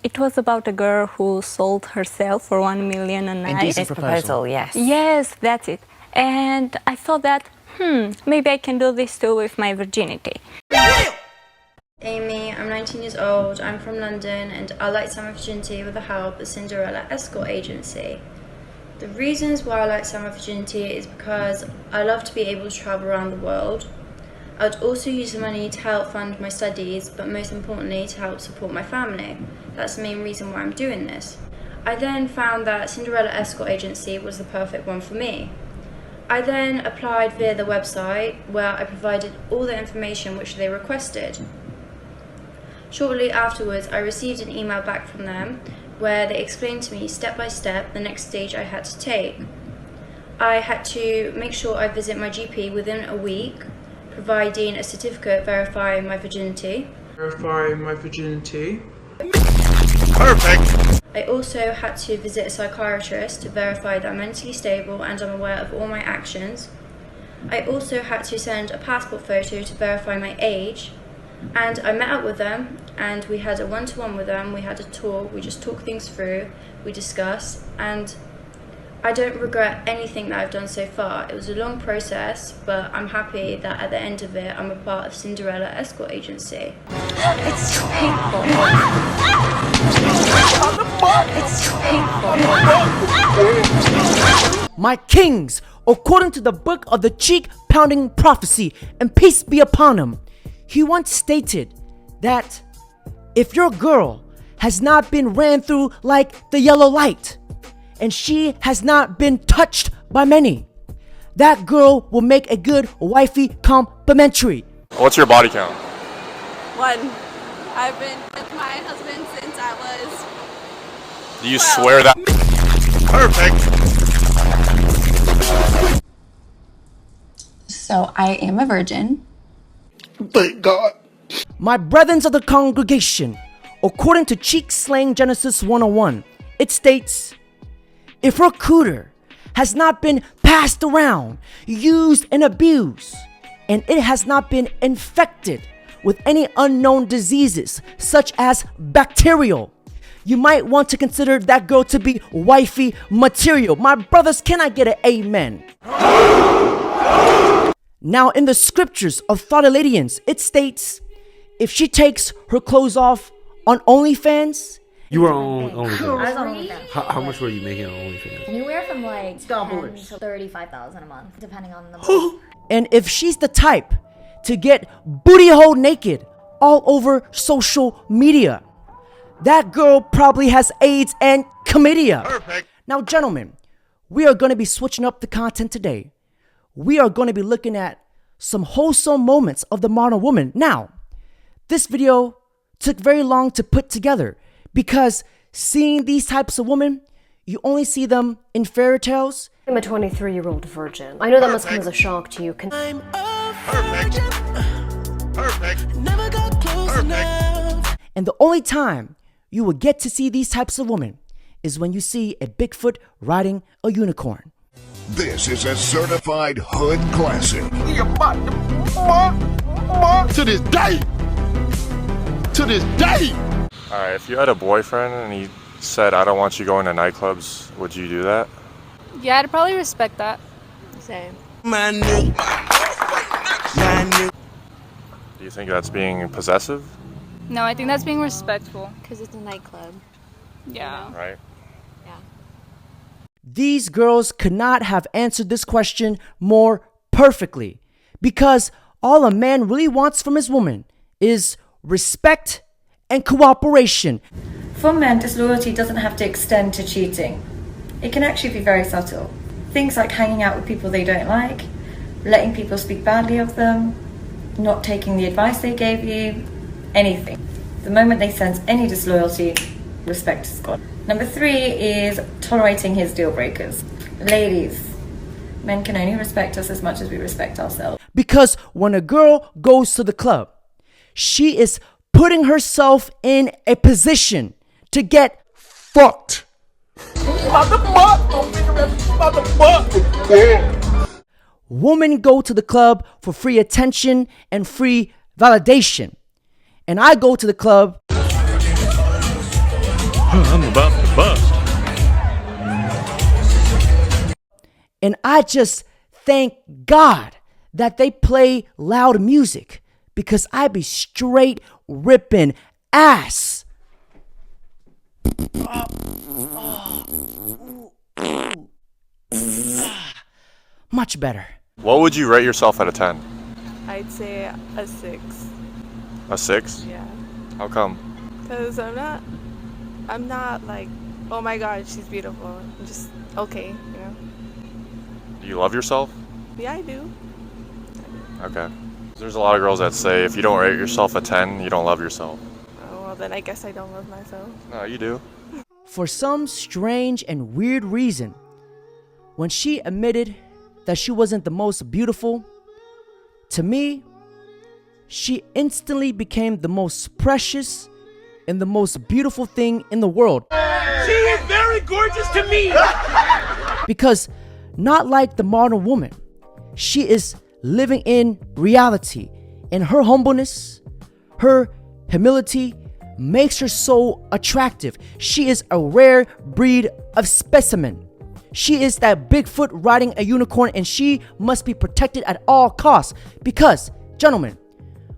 It was about a girl who sold herself for 1 million a night. Indecent proposal, yes. Yes, that's it. And I thought that, maybe I can do this too with my virginity. Amy, I'm 19 years old, I'm from London, and I like Summer Virginity with the help of Cinderella Escort Agency. The reasons why I like Summer Virginity is because I love to be able to travel around the world. I would also use the money to help fund my studies, but most importantly to help support my family. That's the main reason why I'm doing this. I then found that Cinderella Escort Agency was the perfect one for me. I then applied via the website where I provided all the information which they requested. Shortly afterwards, I received an email back from them where they explained to me step by step the next stage I had to take. I had to make sure I visit my GP within a week, providing a certificate verifying my virginity. Perfect! I also had to visit a psychiatrist to verify that I'm mentally stable and I'm aware of all my actions. I also had to send a passport photo to verify my age. And I met up with them and we had a one-to-one with them, we had a talk, we just talked things through, we discussed, and I don't regret anything that I've done so far. It was a long process, but I'm happy that at the end of it I'm a part of Cinderella Escort Agency. It's too painful. It's too painful. My kings, according to the book of the cheek-pounding prophecy, and peace be upon him, he once stated that if your girl has not been ran through like the yellow light, and she has not been touched by many, that girl will make a good wifey complimentary. What's your body count? 1. I've been with my husband since I was... Do you swear that? Perfect! So I am a virgin. Thank God. My brethren of the congregation, according to Cheek Slang Genesis 101, it states, if her cooter has not been passed around, used and abused, and it has not been infected with any unknown diseases such as bacterial, you might want to consider that girl to be wifey material. My brothers, can I get an amen? Now in the scriptures of Thoughtaladians, it states, if she takes her clothes off on OnlyFans. You were on OnlyFans. I was on OnlyFans. How much were you making on OnlyFans? Anywhere from like $10 to $35,000 a month, depending on the month. And if she's the type to get booty hole naked all over social media, that girl probably has AIDS and chlamydia. Perfect. Now, gentlemen, we are going to be switching up the content today. We are going to be looking at some wholesome moments of the modern woman. Now, this video took very long to put together because seeing these types of women, you only see them in fairy tales. I'm a 23-year-old virgin. I know that must come as a shock to you. I'm perfect. Perfect. Never got close enough. And the only time you will get to see these types of women is when you see a Bigfoot riding a unicorn. This is a certified hood classic. To this day. To this day. Alright, if you had a boyfriend and he said, I don't want you going to nightclubs, would you do that? Yeah, I'd probably respect that. Same. Do you think that's being possessive? No, I think that's being respectful. Because it's a nightclub. Yeah. Right? Yeah. These girls could not have answered this question more perfectly, because all a man really wants from his woman is respect and cooperation. For men, disloyalty doesn't have to extend to cheating. It can actually be very subtle. Things like hanging out with people they don't like, letting people speak badly of them, not taking the advice they gave you, anything. The moment they sense any disloyalty, respect is gone. Number 3 is tolerating his deal breakers. Ladies, men can only respect us as much as we respect ourselves. Because when a girl goes to the club, she is putting herself in a position to get fucked. Women go to the club for free attention and free validation. And I go to the club I'm about to bust. And I just thank God that they play loud music because I be straight ripping ass. Much better. What would you rate yourself out of 10? I'd say a 6. A 6? Yeah. How come? Because I'm not like, oh my God, she's beautiful. I'm just okay, you know? Do you love yourself? Yeah, I do. Okay. There's a lot of girls that say if you don't rate yourself a 10, you don't love yourself. Oh, well, then I guess I don't love myself. No, you do. For some strange and weird reason, when she admitted that she wasn't the most beautiful, to me, she instantly became the most precious and the most beautiful thing in the world. She is very gorgeous to me. Because not like the modern woman, she is living in reality, and her humbleness, her humility makes her so attractive. She is a rare breed of specimen. She is that Bigfoot riding a unicorn, and she must be protected at all costs. Because, gentlemen,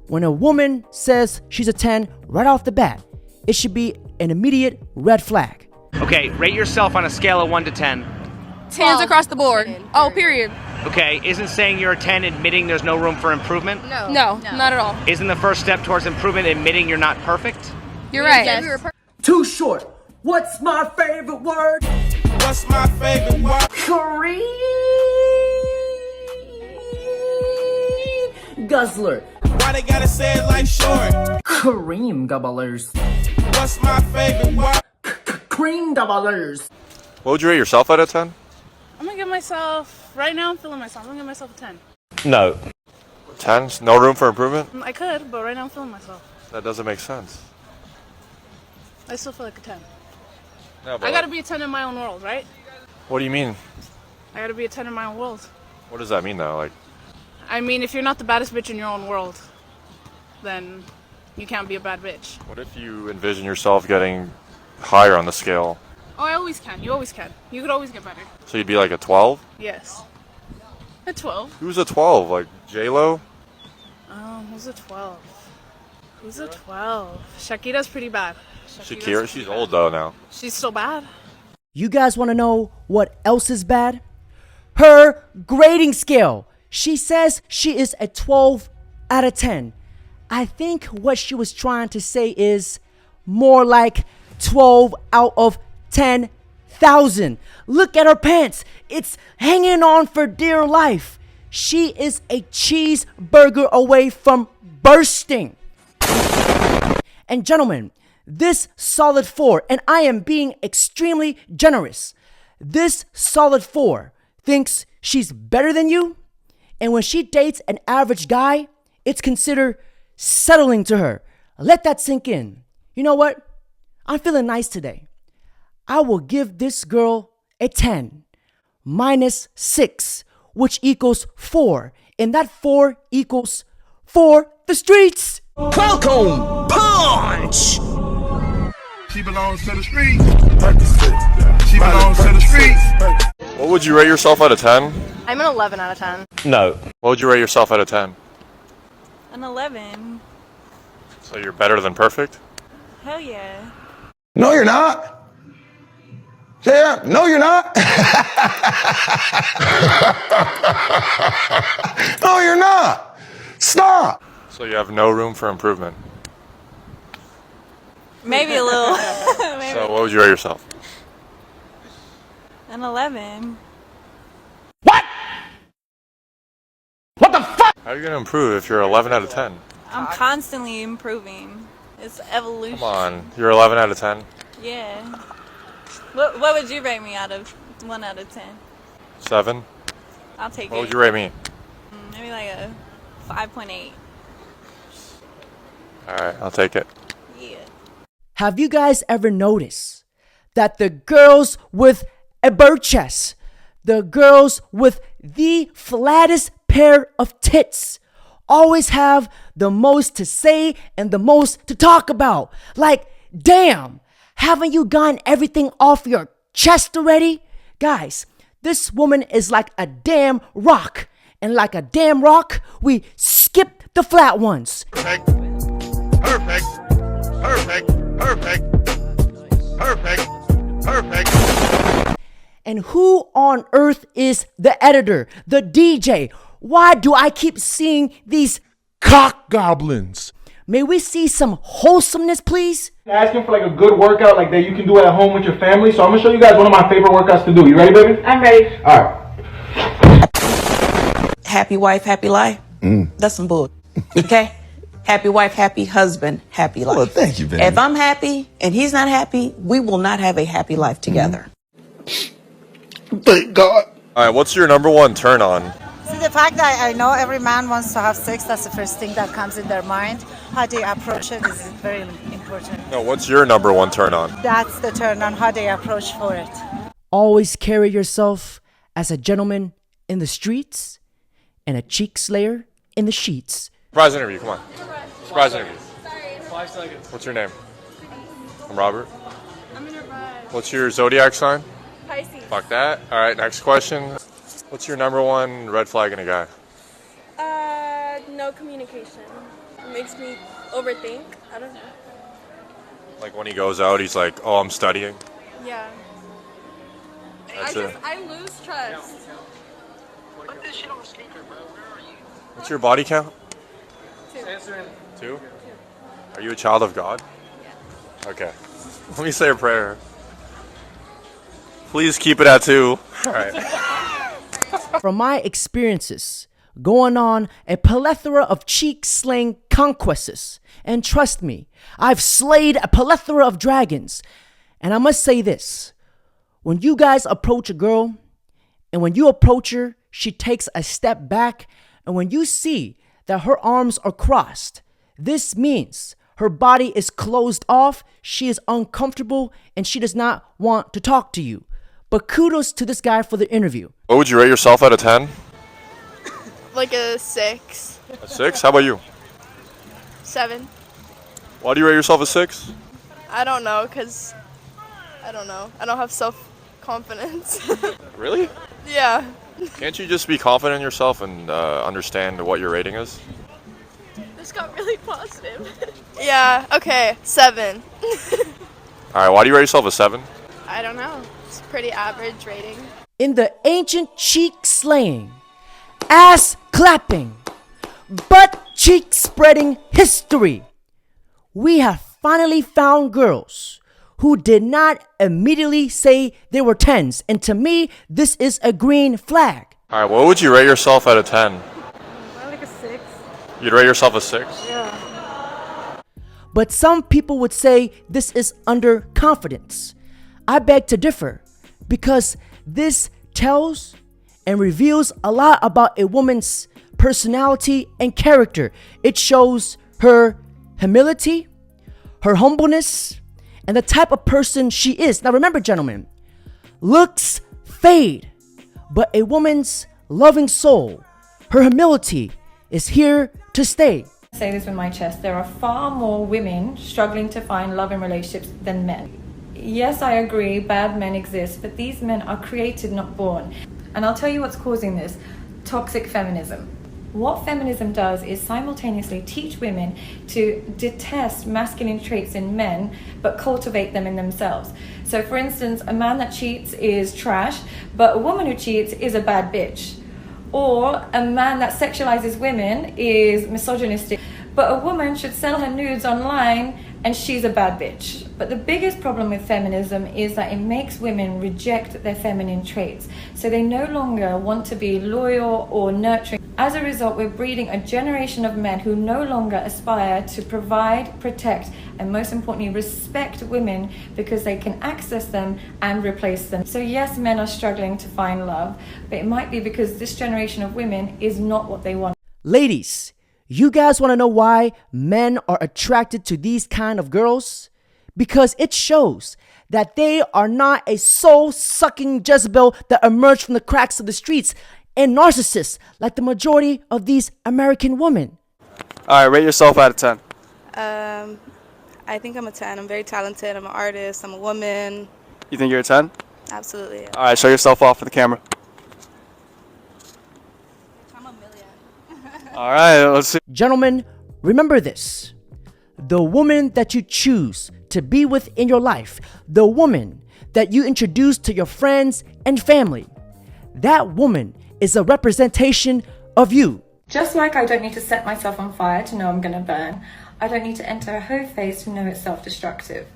when a woman says she's a 10 right off the bat, it should be an immediate red flag. Okay, rate yourself on a scale of 1 to 10. 10s across the board. Oh, period. Okay, isn't saying you're a 10 admitting there's no room for improvement? No, not at all. Isn't the first step towards improvement admitting you're not perfect? You're right. Yes. Too short. What's my favorite word? What's my favorite word? Cream guzzler. Why they gotta say it like short? Cream gobblers. What's my favorite word? Cream gobblers. What would you rate yourself out of 10? I'm gonna give myself, right now I'm feeling myself, I'm gonna give myself a 10. No. 10? No room for improvement? I could, but right now I'm feeling myself. That doesn't make sense. I still feel like a 10. No, but I gotta be a 10 in my own world, right? what do you mean? I gotta be a 10 in my own world. What does that mean though? Like, I mean, if you're not the baddest bitch in your own world, then you can't be a bad bitch. what if you envision yourself getting higher on the scale? Oh, I always can. You always can. You could always get better. So you'd be like a 12? Yes. A 12. Who's a 12? Like J-Lo? Who's a 12? Who's a 12? Shakira's pretty bad. Shakira? She's old though now. She's so bad. You guys want to know what else is bad? Her grading scale. She says she is a 12 out of 10. I think what she was trying to say is more like 12 out of 10,000. Look at her pants. It's hanging on for dear life. She is a cheeseburger away from bursting. And gentlemen, this solid 4, and I am being extremely generous, this solid 4 thinks she's better than you, and when she dates an average guy, it's considered settling to her. Let that sink in. You know what? I'm feeling nice today. I will give this girl a 10 minus 6, which equals 4, and that 4 equals for the streets. Welcome, punch! She belongs to the streets. She belongs to the streets. What would you rate yourself out of 10? I'm an 11 out of 10. No. What would you rate yourself out of 10? An 11. So you're better than perfect? Hell yeah. No, you're not. Yeah, no, you're not. No, you're not. Stop. So you have no room for improvement. Maybe a little. Maybe. So what would you rate yourself? An 11. How are you going to improve if you're 11 out of 10? I'm constantly improving. It's evolution. Come on, you're 11 out of 10? Yeah. What would you rate me out of 1 out of 10? 7? I'll take What it. would you rate me? Maybe like a 5.8. Alright, I'll take it. Yeah. Have you guys ever noticed that the girls with a bird chest, the girls with the flattest pair of tits, always have the most to say and the most to talk about? Like, damn, Haven't you gotten everything off your chest already? Guys, this woman is like a damn rock. And like a damn rock, we skip the flat ones. Perfect. Perfect. Perfect. Perfect. Perfect. Perfect. And who on earth is the editor, the DJ? Why do I keep seeing these cock goblins? May we see some wholesomeness, please? Asking for like a good workout like that you can do at home with your family. So I'm gonna show you guys one of my favorite workouts to do. You ready, baby? I'm ready. All right. Happy wife, happy life. That's some bull. Okay? Happy wife, happy husband, happy life. Well, thank you, baby. If I'm happy and he's not happy, we will not have a happy life together. Thank God. All right, what's your number one turn on? See, the fact that I know every man wants to have sex, that's the first thing that comes in their mind. How they approach it is very important. No, what's your number one turn on? That's the turn on, how they approach for it. Always carry yourself as a gentleman in the streets and a cheek slayer in the sheets. Surprise interview, come on. Surprise interview. 5 seconds. What's your name? I'm Robert. I'm gonna run. What's your zodiac sign? Pisces. Fuck that. All right, next question. What's your number one red flag in a guy? No communication. It makes me overthink. I don't know. Like when he goes out, he's like, oh, I'm studying. Yeah. I lose trust. Put this shit on speaker, bro. Where are you? What's your body count? 2. 2? Are you a child of God? Yeah. Okay. Let me say a prayer. Please keep it at 2. All right. From my experiences, going on a plethora of cheek-slaying conquests, and trust me, I've slayed a plethora of dragons. And I must say this, when you guys approach a girl, and when you approach her, she takes a step back, and when you see that her arms are crossed, this means her body is closed off, she is uncomfortable, and she does not want to talk to you. But kudos to this guy for the interview. What would you rate yourself out of 10? Like a 6. A 6? How about you? 7. Why do you rate yourself a 6? I don't know, cause I don't know. I don't have self-confidence. Really? Yeah. Can't you just be confident in yourself and understand what your rating is? This got really positive. Yeah. Okay. 7. All right. Why do you rate yourself a 7? I don't know. It's a pretty average rating. In the ancient cheek slaying, ass clapping, butt cheek spreading history, we have finally found girls who did not immediately say they were 10s. And to me, this is a green flag. All right. What would you rate yourself out of 10? Like a 6. You'd rate yourself a 6? Yeah. But some people would say this is underconfidence. I beg to differ, because this tells and reveals a lot about a woman's personality and character. It shows her humility, her humbleness, and the type of person she is. Now remember, gentlemen, looks fade, but a woman's loving soul, her humility, is here to stay. I say this with my chest, there are far more women struggling to find love in relationships than men. Yes, I agree, bad men exist, but these men are created, not born. And I'll tell you what's causing this: toxic feminism. What feminism does is simultaneously teach women to detest masculine traits in men, but cultivate them in themselves. So for instance, a man that cheats is trash, but a woman who cheats is a bad bitch. Or a man that sexualizes women is misogynistic, but a woman should sell her nudes online and she's a bad bitch. But the biggest problem with feminism is that it makes women reject their feminine traits. So they no longer want to be loyal or nurturing. As a result, we're breeding a generation of men who no longer aspire to provide, protect, and most importantly, respect women because they can access them and replace them. So yes, men are struggling to find love, but it might be because this generation of women is not what they want. Ladies, you guys want to know why men are attracted to these kind of girls? Because it shows that they are not a soul-sucking Jezebel that emerged from the cracks of the streets and narcissists like the majority of these American women. All right, rate yourself out of 10. I think I'm a 10. I'm very talented. I'm an artist. I'm a woman. You think you're a 10? Absolutely. Yeah. All right, show yourself off for the camera. I'm a million. All right, let's see. Gentlemen, remember this. The woman that you choose to be with in your life, the woman that you introduce to your friends and family, that woman is a representation of you. Just like I don't need to set myself on fire to know I'm going to burn, I don't need to enter a hoe phase to know it's self-destructive.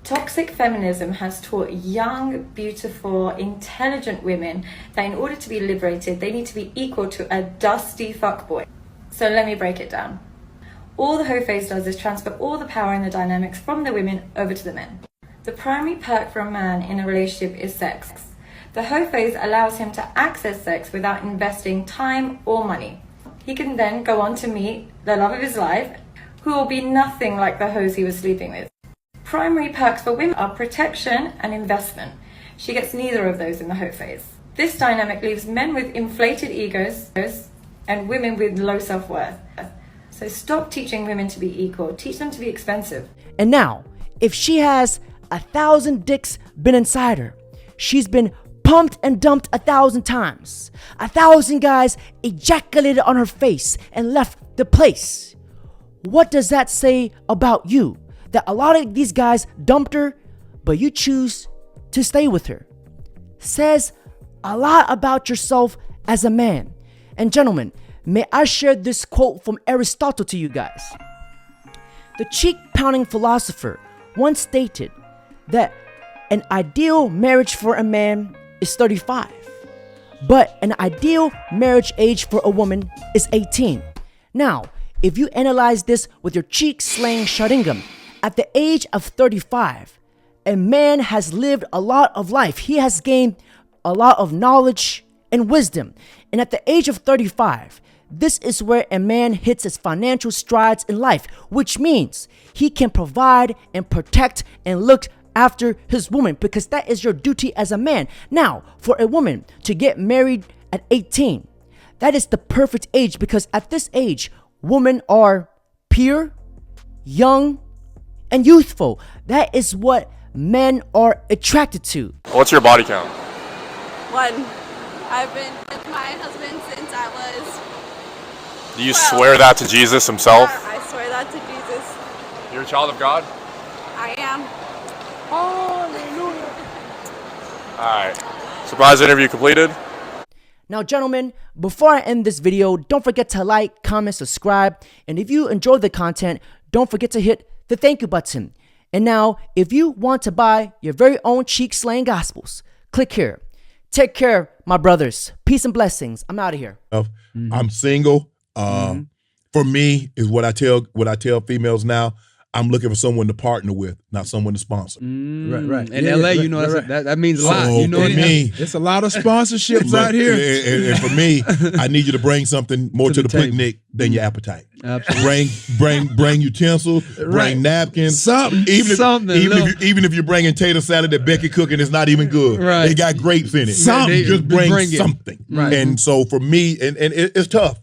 Toxic feminism has taught young, beautiful, intelligent women that in order to be liberated, they need to be equal to a dusty fuckboy. So let me break it down. All the hoe phase does is transfer all the power and the dynamics from the women over to the men. The primary perk for a man in a relationship is sex. The hoe phase allows him to access sex without investing time or money. He can then go on to meet the love of his life, who will be nothing like the hoes he was sleeping with. Primary perks for women are protection and investment. She gets neither of those in the hoe phase. This dynamic leaves men with inflated egos and women with low self-worth. So stop teaching women to be equal. Teach them to be expensive. And now, if she has 1,000 dicks been inside her, she's been pumped and dumped 1,000 times. 1,000 guys ejaculated on her face and left the place. What does that say about you? That a lot of these guys dumped her, but you choose to stay with her. Says a lot about yourself as a man. And gentlemen, may I share this quote from Aristotle to you guys. The cheek-pounding philosopher once stated that an ideal marriage for a man is 35, but an ideal marriage age for a woman is 18. Now, if you analyze this with your cheek-slaying sharingam, at the age of 35, a man has lived a lot of life. He has gained a lot of knowledge and wisdom. And at the age of 35, this is where a man hits his financial strides in life, which means he can provide and protect and look after his woman, because that is your duty as a man. Now, for a woman to get married at 18, that is the perfect age, because at this age, women are pure, young, and youthful. That is what men are attracted to. What's your body count? 1. I've been with my husband since I was Do you swear that to Jesus himself? Yeah, I swear that to Jesus. You're a child of God? I am. Hallelujah. Alright. Surprise interview completed. Now, gentlemen, before I end this video, don't forget to like, comment, subscribe. And if you enjoy the content, don't forget to hit the thank you button. And now, if you want to buy your very own cheek slaying gospels, click here. Take care, my brothers. Peace and blessings. I'm out of here. I'm single. For me, is what I tell females now. I'm looking for someone to partner with, not someone to sponsor. Right. In LA, you know, that means a lot. So You know, for me, it's a lot of sponsorships out here. And for me, I need you to bring something more to the picnic than your appetite. Absolutely. Bring utensils, bring napkins, something. Even if you're bringing tater salad that Becky cooking, it's not even good. Right. They got grapes in it. Something. Just bring something. Right. And so for me, and it's tough.